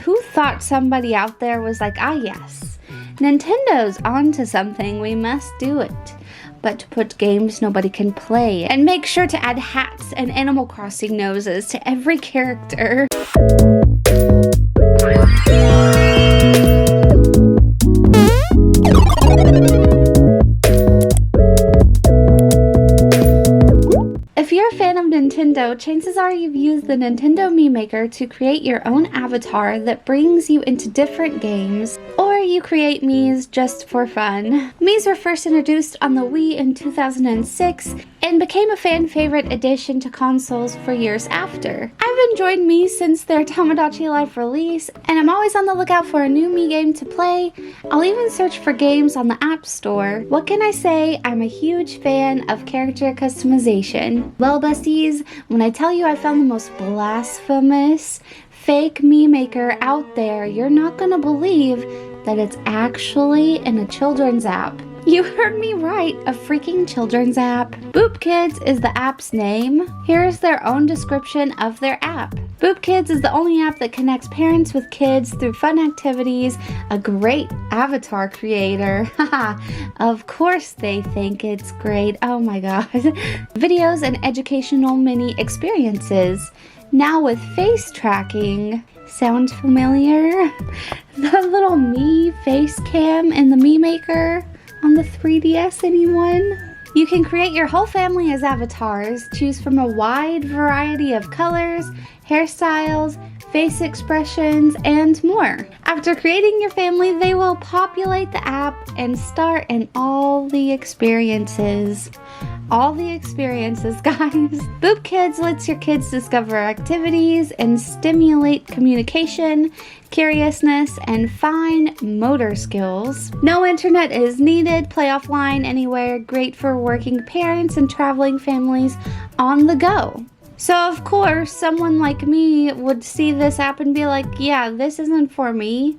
who thought somebody out there was like, ah yes, Nintendo's onto something, we must do it. But to put games nobody can play, and make sure to add hats and Animal Crossing noses to every character. If you're a fan of Nintendo, chances are you've used the Nintendo Mii Maker to create your own avatar that brings you into different games, or you create Miis just for fun. Miis were first introduced on the Wii in 2006 and became a fan favorite addition to consoles for years after. I've enjoyed Mii since their Tamagotchi Life release, and I'm always on the lookout for a new Mii game to play. I'll even search for games on the App Store. What can I say? I'm a huge fan of character customization. Well, besties, when I tell you I found the most blasphemous fake Mii Maker out there, you're not gonna believe that it's actually in a children's app. You heard me right, a freaking children's app. Boop Kids is the app's name. Here's their own description of their app. Boop Kids is the only app that connects parents with kids through fun activities, a great avatar creator. Haha, of course they think it's great. Oh my god. Videos and educational mini experiences. Now with face tracking. Sound familiar? The little Mii face cam in the Mii Maker on the 3DS, anyone? You can create your whole family as avatars, choose from a wide variety of colors, hairstyles, face expressions, and more. After creating your family, they will populate the app and start in all the experiences. All the experiences, guys. Boop Kids lets your kids discover activities and stimulate communication, curiousness, and fine motor skills. No internet is needed, play offline anywhere, great for working parents and traveling families on the go. So of course, someone like me would see this app and be like, yeah, this isn't for me.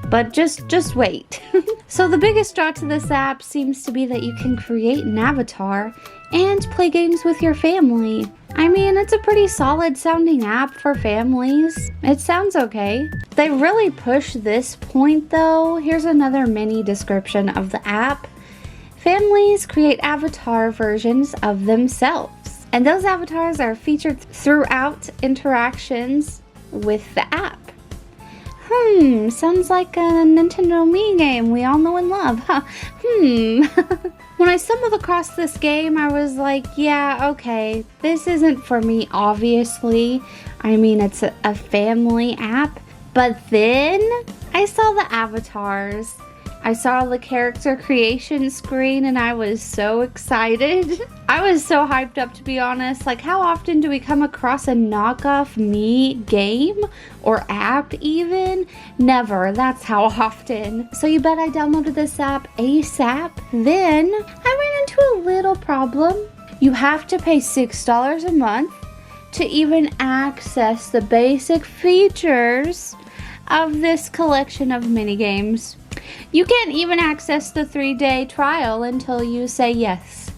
But just wait. So the biggest draw to this app seems to be that you can create an avatar and play games with your family. I mean, it's a pretty solid sounding app for families. It sounds okay. They really push this point though. Here's another mini description of the app. Families create avatar versions of themselves, and those avatars are featured throughout interactions with the app. Sounds like a Nintendo Mii game we all know and love, huh? When I stumbled across this game, I was like, yeah, okay, this isn't for me, obviously. I mean, it's a family app. But then I saw the avatars. I saw the character creation screen and I was so excited. I was so hyped up, to be honest. Like, how often do we come across a knockoff Mii game or app even? Never. That's how often. So you bet I downloaded this app ASAP. Then I ran into a little problem. You have to pay $6 a month to even access the basic features of this collection of mini games. You can't even access the 3-day trial until you say yes.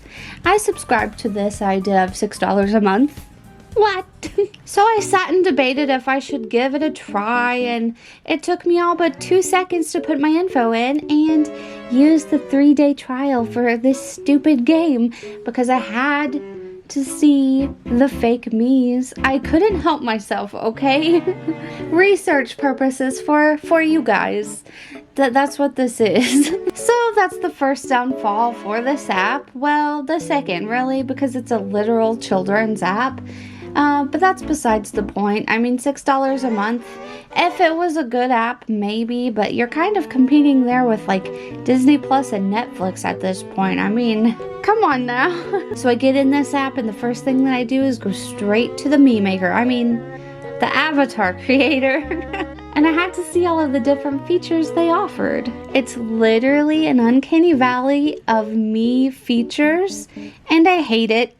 I subscribe to this idea of $6 a month. What? So I sat and debated if I should give it a try, and it took me all but 2 seconds to put my info in and use the 3-day trial for this stupid game because I had to see the fake Miis. I couldn't help myself, okay? Research purposes for you guys. That's what this is. So that's the first downfall for this app. Well, the second, really, because it's a literal children's app. But that's besides the point. I mean, $6 a month. If it was a good app, maybe, but you're kind of competing there with like Disney Plus and Netflix at this point. I mean, come on now. So I get in this app and the first thing that I do is go straight to the Mii Maker. I mean, the avatar creator. And I had to see all of the different features they offered. It's literally an uncanny valley of Mii features, and I hate it.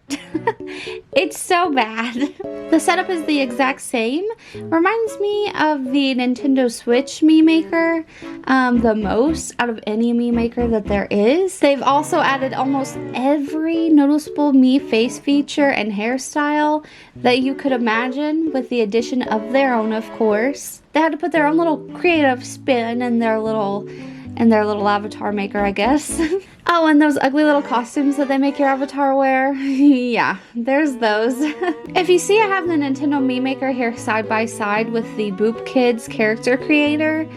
It's so bad. The setup is the exact same. Reminds me of the Nintendo Switch Mii Maker the most out of any Mii Maker that there is. They've also added almost every noticeable Mii face feature and hairstyle that you could imagine, with the addition of their own, of course. They had to put their own little creative spin in their little avatar maker, I guess. Oh, and those ugly little costumes that they make your avatar wear. Yeah, there's those. If you see, I have the Nintendo Mii Maker here side by side with the Boop Kids character creator.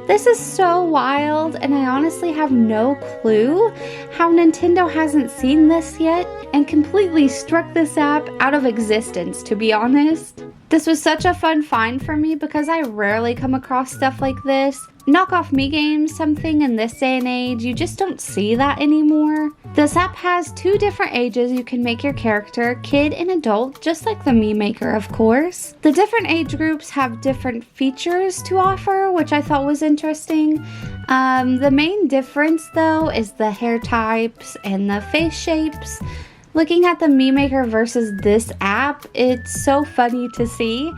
This is so wild, and I honestly have no clue how Nintendo hasn't seen this yet and completely struck this app out of existence, to be honest. This was such a fun find for me because I rarely come across stuff like this. Knockoff Mii games, something in this day and age, you just don't see that anymore. This app has 2 different ages you can make your character, kid and adult, just like the Mii Maker, of course. The different age groups have different features to offer, which I thought was interesting. The main difference, though, is the hair types and the face shapes. Looking at the Mii Maker versus this app, it's so funny to see.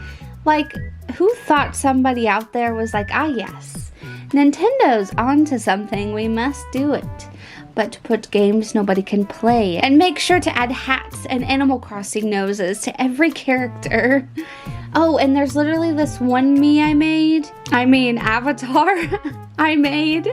Like, who thought somebody out there was like, ah yes, Nintendo's onto something, we must do it. But to put games nobody can play, and make sure to add hats and Animal Crossing noses to every character. Oh, and there's literally this one Mii avatar I made,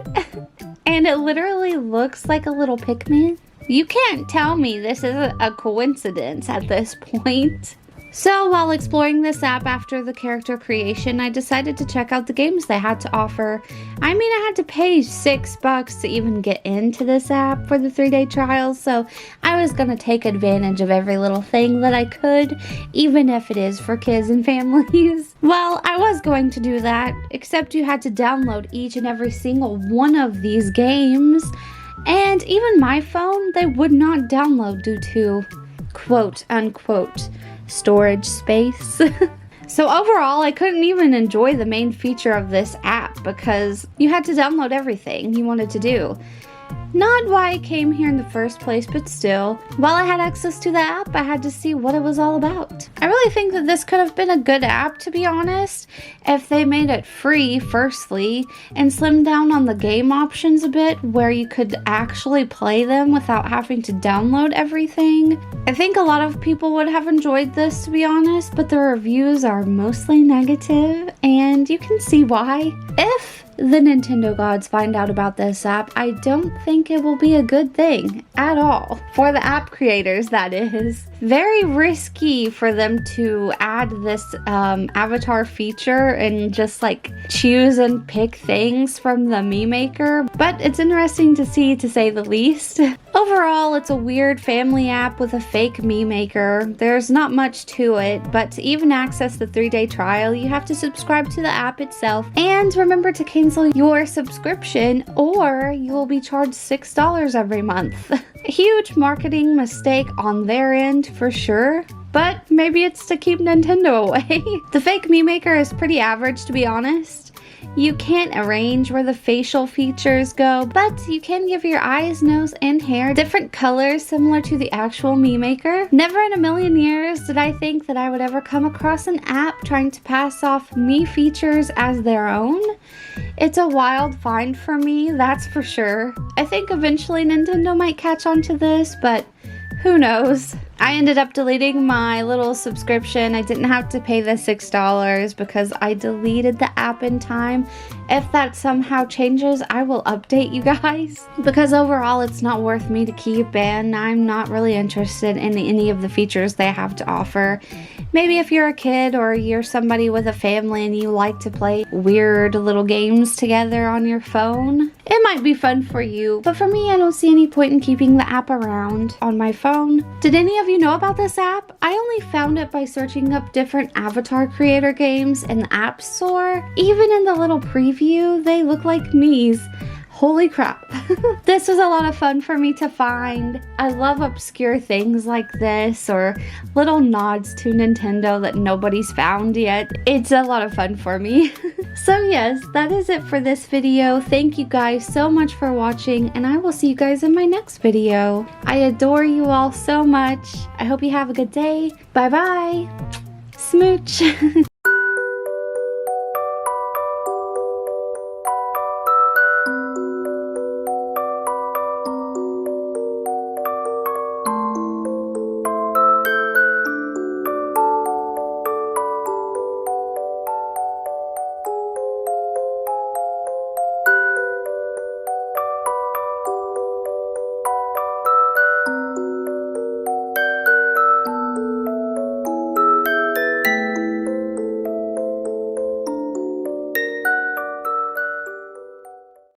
and it literally looks like a little Pikmin. You can't tell me this isn't a coincidence at this point. So while exploring this app after the character creation, I decided to check out the games they had to offer. I mean, I had to pay $6 to even get into this app for the 3-day trial, so I was gonna take advantage of every little thing that I could, even if it is for kids and families. Well, I was going to do that, except you had to download each and every single one of these games, and even my phone, they would not download due to quote unquote storage space. So overall, I couldn't even enjoy the main feature of this app because you had to download everything you wanted to do. Not why I came here in the first place, but still, while I had access to the app, I had to see what it was all about. I really think that this could have been a good app, to be honest, if they made it free, firstly, and slimmed down on the game options a bit, where you could actually play them without having to download everything. I think a lot of people would have enjoyed this, to be honest, but the reviews are mostly negative, and you can see why. If the Nintendo gods find out about this app, I don't think it will be a good thing at all. For the app creators, that is. Very risky for them to add this avatar feature and just like choose and pick things from the Mii Maker, but it's interesting to see, to say the least. Overall, it's a weird family app with a fake Mii Maker. There's not much to it, but to even access the 3-day trial, you have to subscribe to the app itself, and remember to cancel your subscription or you will be charged $6 every month. A huge marketing mistake on their end for sure, but maybe it's to keep Nintendo away. The fake Mii Maker is pretty average, to be honest. You can't arrange where the facial features go, but you can give your eyes, nose, and hair different colors similar to the actual Mii Maker. Never in a million years did I think that I would ever come across an app trying to pass off Mii features as their own. It's a wild find for me, that's for sure. I think eventually Nintendo might catch on to this, but who knows? I ended up deleting my little subscription. I didn't have to pay the $6 because I deleted the app in time. If that somehow changes, I will update you guys. Because overall, it's not worth me to keep, and I'm not really interested in any of the features they have to offer. Maybe if you're a kid or you're somebody with a family and you like to play weird little games together on your phone, it might be fun for you. But for me, I don't see any point in keeping the app around on my phone. Did any of you know about this app? I only found it by searching up different avatar creator games in the App Store. Even in the little preview, they look like Mii's. Holy crap. This was a lot of fun for me to find. I love obscure things like this or little nods to Nintendo that nobody's found yet. It's a lot of fun for me. So yes, that is it for this video. Thank you guys so much for watching, and I will see you guys in my next video. I adore you all so much. I hope you have a good day. Bye bye. Smooch.